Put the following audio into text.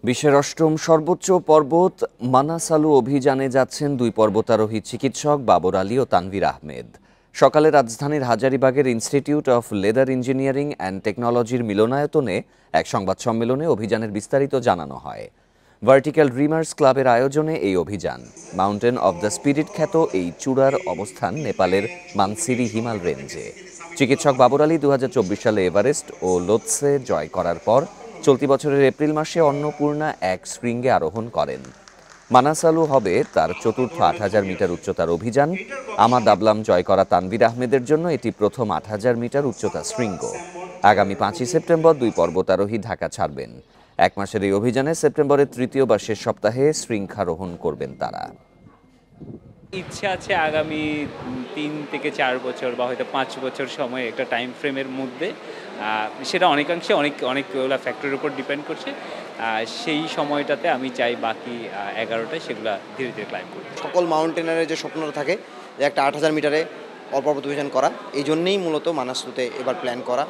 বিশ্বের অষ্টম সর্বোচ্চ পর্বত মানাসালু অভিযানে যাচ্ছেন দুই পর্বতারোহী চিকিৎসক বাবর আলী ও তানভীর আহমেদ। সকালে রাজধানীর হাজারীবাগের Institute of Leather Engineering and টেকনোলজির মিলনায়তনে এক সংবাদ সম্মেলনে অভিযানের বিস্তারিত জানানো হয়। ভার্টিক্যাল ড্রিমার্স ক্লাবের আয়োজনে এই অভিযান। মাউন্টেন অব দ্য স্পিরিট খ্যাত এই চূড়ার অবস্থান নেপালের মানসিরি হিমাল রেঞ্জে। চিকিৎসক বাবর আলী ২০২৪ সালে এভারেস্ট ও লোৎসে জয় করার পর চলতি বছরের এপ্রিল মাসে অন্নপূর্ণা এক শৃঙ্গে আরোহণ করেন। মানাসালু হবে তার চতুর্থ ৮,০০০ মিটার উচ্চতার অভিযান। আমা দাবলাম জয় করা তানভীর আহমেদের জন্য এটি প্রথম ৮,০০০ মিটার উচ্চতার শৃঙ্গ। আগামী ৫ই সেপ্টেম্বর দুই পর্বতারোহী ঢাকা ছাড়বেন। এক মাসের এই অভিযানে সেপ্টেম্বরের তৃতীয় বা শেষ সপ্তাহে শৃঙ্গারোহণ করবেন তারা। ইচ্ছা আছে আগামী ৩ থেকে ৪ বছর বা হয়তো ৫ বছর সময় একটা টাইম ফ্রেমের মধ্যে, সেটা অনেকাংশে অনেকগুলো ফ্যাক্টরের উপর ডিপেন্ড করছে। সেই সময়টাতে আমি চাই বাকি ১১টা সেগুলা ধীরে ধীরে ক্লাইম্ব করতে। সকল মাউন্টেনারের যে স্বপ্নটা থাকে যে একটা ৮,০০০ মিটারে পর্বত অভিযান করা, এই জন্যেই মূলত মানাসলুতে এবার প্ল্যান করা।